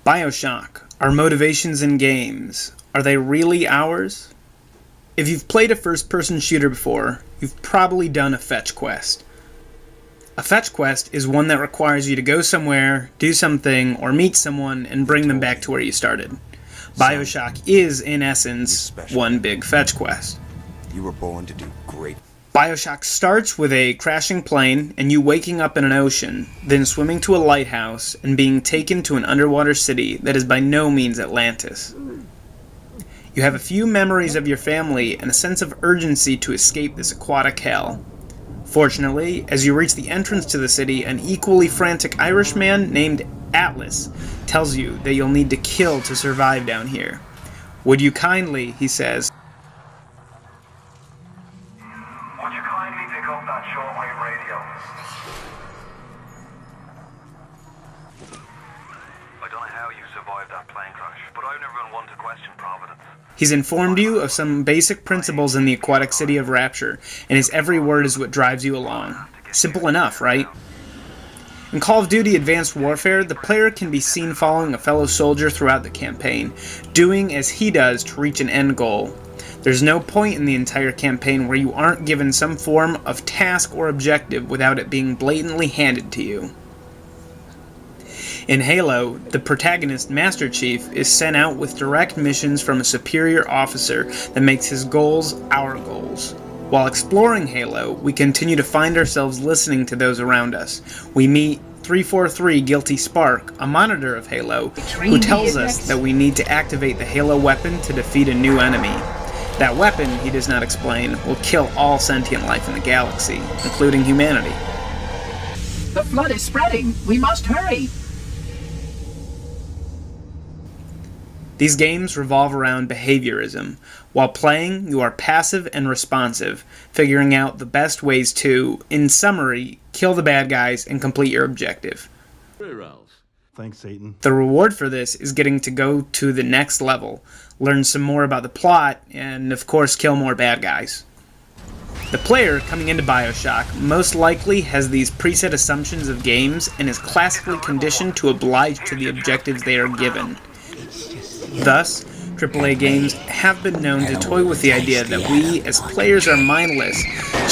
BioShock. Our motivations in games. Are they really ours? If you've played a first-person shooter before, you've probably done a fetch quest. A fetch quest is one that requires you to go somewhere, do something, or meet someone and bring them back to where you started. BioShock is, in essence, one big fetch quest. You were born to do great. BioShock starts with a crashing plane and you waking up in an ocean, then swimming to a lighthouse and being taken to an underwater city that is by no means Atlantis. You have a few memories of your family and a sense of urgency to escape this aquatic hell. Fortunately, as you reach the entrance to the city, an equally frantic Irishman named Atlas tells you that you'll need to kill to survive down here. Would you kindly, he says, would you kindly pick up that shortwave radio? I don't know how you survived that plane crash, but I've never been one to question Providence. He's informed you of some basic principles in the aquatic city of Rapture, and his every word is what drives you along. Simple enough, right? In Call of Duty Advanced Warfare, the player can be seen following a fellow soldier throughout the campaign, doing as he does to reach an end goal. There's no point in the entire campaign where you aren't given some form of task or objective without it being blatantly handed to you. In Halo, the protagonist, Master Chief, is sent out with direct missions from a superior officer that makes his goals our goals. While exploring Halo, we continue to find ourselves listening to those around us. We meet 343 Guilty Spark, a monitor of Halo, who tells us that we need to activate the Halo weapon to defeat a new enemy. That weapon, he does not explain, will kill all sentient life in the galaxy, including humanity. The flood is spreading. We must hurry. These games revolve around behaviorism. While playing, you are passive and responsive, figuring out the best ways to, in summary, kill the bad guys and complete your objective. Thanks, Satan. The reward for this is getting to go to the next level, learn some more about the plot, and of course kill more bad guys. The player coming into BioShock most likely has these preset assumptions of games and is classically conditioned to oblige to the objectives they are given. Thus, AAA games have been known to toy with the idea that we, as players, are mindless,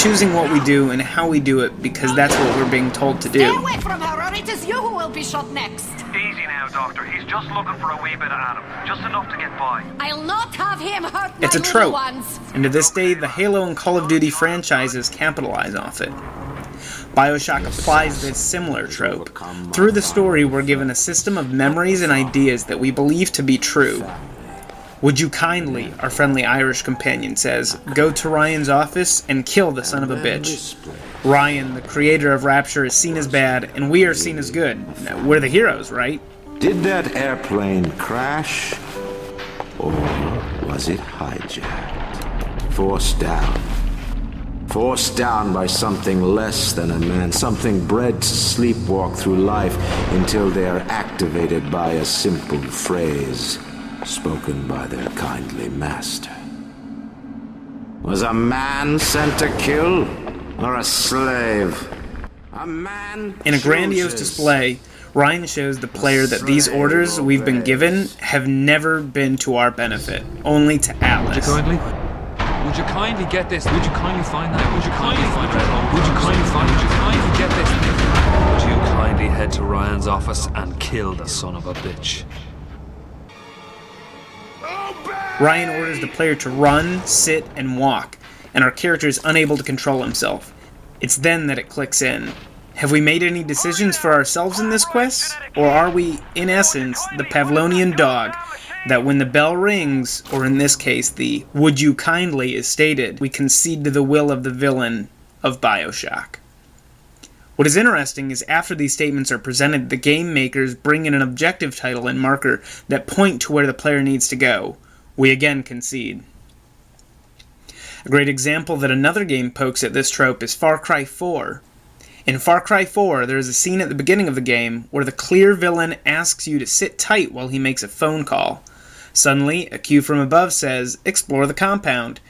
choosing what we do and how we do it because that's what we're being told to do. Stay away from her, or it is you who will be shot next. Easy now, Doctor. He's just looking for a wee bit of Adam. Just enough to get by. I'll not have him hurt my It's a little trope, ones. and to this day, the Halo and Call of Duty franchises capitalize off it. BioShock applies this similar trope. Through the story, we're given a system of memories and ideas that we believe to be true. Would you kindly, our friendly Irish companion says, go to Ryan's office and kill the son of a bitch. Ryan, the creator of Rapture, is seen as bad, and we are seen as good. We're the heroes, right? Did that airplane crash? Or was it hijacked? Forced down. Forced down by something less than a man, something bred to sleepwalk through life until they are activated by a simple phrase spoken by their kindly master. Was a man sent to kill, or a slave? A man In a grandiose display, Ryan shows the player that these orders we've been given have never been to our benefit, only to Atlas. Would you kindly get this? Would you kindly find that? Would you kindly find that? Would you kindly find it? Would you kindly get this? Would you kindly head to Ryan's office and kill the son of a bitch? Ryan orders the player to run, sit, and walk, and our character is unable to control himself. It's then that it clicks in. Have we made any decisions for ourselves in this quest? Or are we, in essence, the Pavlovian dog that when the bell rings, or in this case the "would you kindly" is stated, we concede to the will of the villain of BioShock? What is interesting is after these statements are presented, the game makers bring in an objective title and marker that point to where the player needs to go. We again concede. A great example that another game pokes at this trope is Far Cry 4. In Far Cry 4, there is a scene at the beginning of the game where the clear villain asks you to sit tight while he makes a phone call. Suddenly, a cue from above says, "Explore the compound."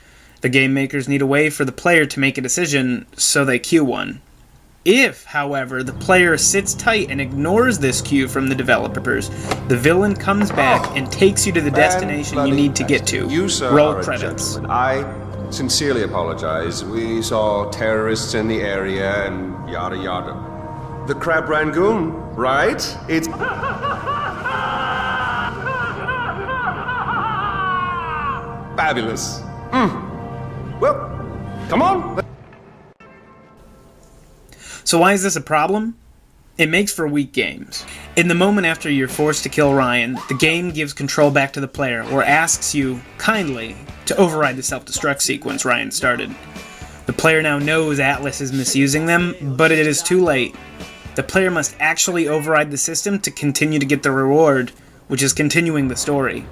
The game makers need a way for the player to make a decision, so they cue one. If, however, the player sits tight and ignores this cue from the developers, the villain comes back and takes you to the destination you need to get to. You, sir, Roll are a credits. gentleman. I sincerely apologize. We saw terrorists in the area and yada yada. The Crab Rangoon, right? It's... fabulous. Well, come on. So why is this a problem? It makes for weak games. In the moment after you're forced to kill Ryan, the game gives control back to the player, or asks you, kindly, to override the self-destruct sequence Ryan started. The player now knows Atlas is misusing them, but it is too late. The player must actually override the system to continue to get the reward, which is continuing the story.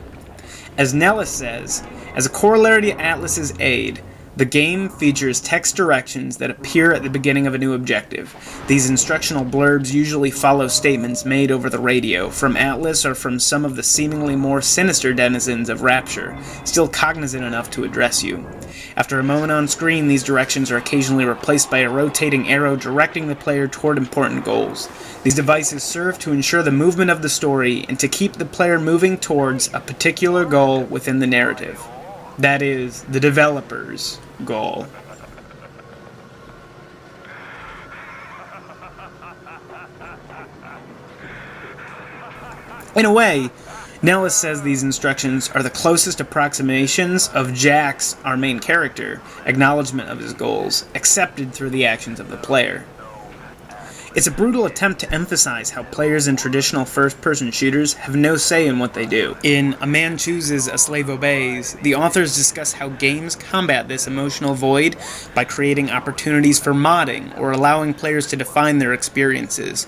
As Nellis says, as a corollary to Atlas's aid, the game features text directions that appear at the beginning of a new objective. These instructional blurbs usually follow statements made over the radio from Atlas or from some of the seemingly more sinister denizens of Rapture, still cognizant enough to address you. After a moment on screen, these directions are occasionally replaced by a rotating arrow directing the player toward important goals. These devices serve to ensure the movement of the story and to keep the player moving towards a particular goal within the narrative. That is, the developer's goal. In a way, Nellis says these instructions are the closest approximations of Jack's, our main character, acknowledgement of his goals, accepted through the actions of the player. It's a brutal attempt to emphasize how players in traditional first-person shooters have no say in what they do. In A Man Chooses, A Slave Obeys, the authors discuss how games combat this emotional void by creating opportunities for modding or allowing players to define their experiences.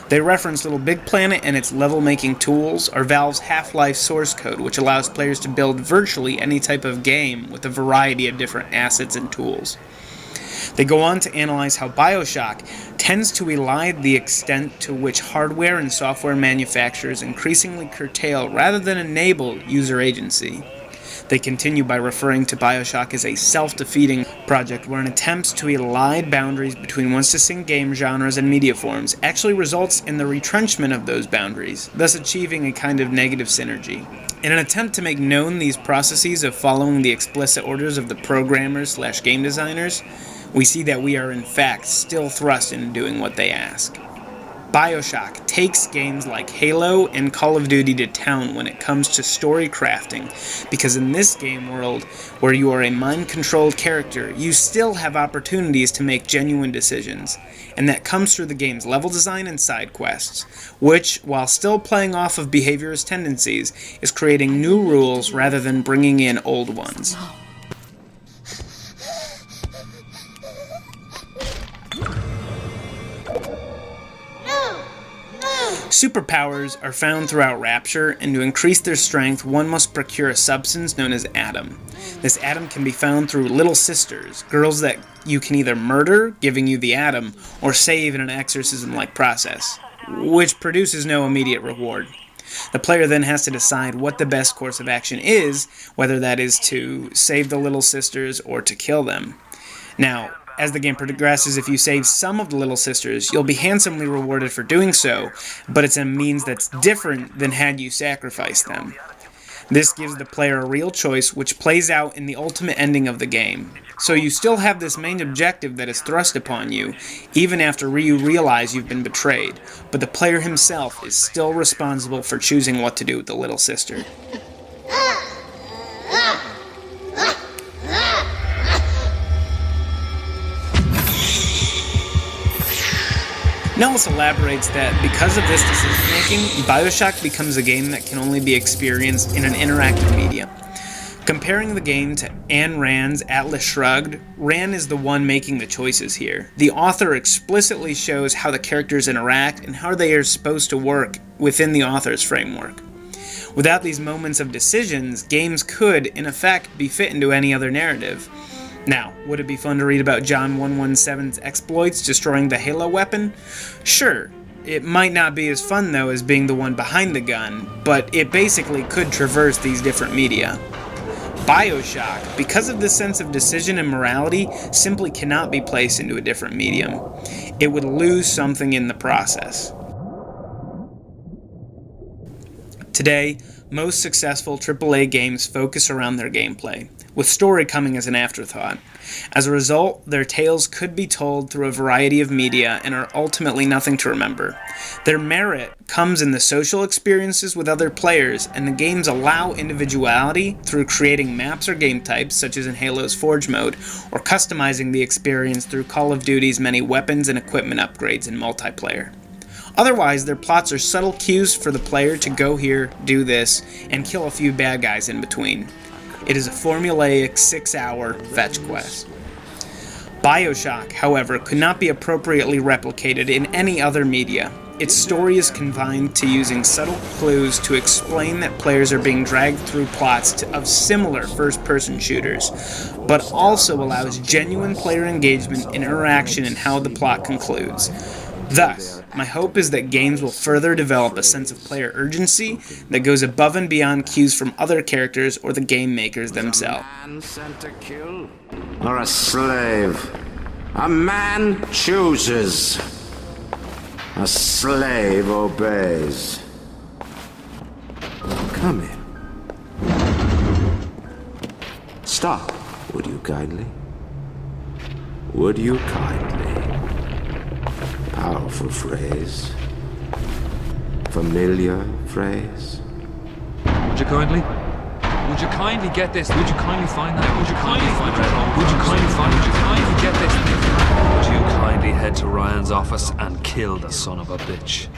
They reference Little Big Planet and its level-making tools, or Valve's Half-Life source code, which allows players to build virtually any type of game with a variety of different assets and tools. They go on to analyze how BioShock tends to elide the extent to which hardware and software manufacturers increasingly curtail rather than enable user agency. They continue by referring to BioShock as a self-defeating project wherein attempts to elide boundaries between once distinct game genres and media forms actually results in the retrenchment of those boundaries, thus achieving a kind of negative synergy. In an attempt to make known these processes of following the explicit orders of the programmers/game designers, we see that we are in fact still thrust into doing what they ask. BioShock takes games like Halo and Call of Duty to town when it comes to story crafting, because in this game world, where you are a mind-controlled character, you still have opportunities to make genuine decisions, and that comes through the game's level design and side quests, which, while still playing off of behaviorist tendencies, is creating new rules rather than bringing in old ones. Superpowers are found throughout Rapture, and to increase their strength, one must procure a substance known as Atom. This Atom can be found through Little Sisters, girls that you can either murder, giving you the Atom, or save in an exorcism-like process, which produces no immediate reward. The player then has to decide what the best course of action is, whether that is to save the Little Sisters or to kill them. Now, as the game progresses, if you save some of the Little Sisters, you'll be handsomely rewarded for doing so, but it's a means that's different than had you sacrificed them. This gives the player a real choice, which plays out in the ultimate ending of the game. So you still have this main objective that is thrust upon you, even after you realize you've been betrayed, but the player himself is still responsible for choosing what to do with the Little Sister. Nellis elaborates that because of this decision-making, BioShock becomes a game that can only be experienced in an interactive medium. Comparing the game to Ayn Rand's Atlas Shrugged, Rand is the one making the choices here. The author explicitly shows how the characters interact and how they are supposed to work within the author's framework. Without these moments of decisions, games could, in effect, be fit into any other narrative. Now, would it be fun to read about John 117's exploits destroying the Halo weapon? Sure. It might not be as fun, though, as being the one behind the gun, but it basically could traverse these different media. BioShock, because of this sense of decision and morality, simply cannot be placed into a different medium. It would lose something in the process. Today, most successful AAA games focus around their gameplay, with story coming as an afterthought. As a result, their tales could be told through a variety of media and are ultimately nothing to remember. Their merit comes in the social experiences with other players, and the games allow individuality through creating maps or game types, such as in Halo's Forge mode, or customizing the experience through Call of Duty's many weapons and equipment upgrades in multiplayer. Otherwise, their plots are subtle cues for the player to go here, do this, and kill a few bad guys in between. It is a formulaic 6-hour fetch quest. BioShock, however, could not be appropriately replicated in any other media. Its story is confined to using subtle clues to explain that players are being dragged through plots of similar first-person shooters, but also allows genuine player engagement and interaction in how the plot concludes. Thus, my hope is that games will further develop a sense of player urgency that goes above and beyond cues from other characters or the game makers themselves. A man sent to kill, or a slave? A man chooses. A slave obeys. Come in. Stop, would you kindly? Would you kindly? Powerful phrase. Familiar phrase. Would you kindly? Would you kindly get this? Would you kindly find that? Would you kindly find that? Would you kindly find? Would you kindly get this? Would you kindly head to Ryan's office and kill the son of a bitch?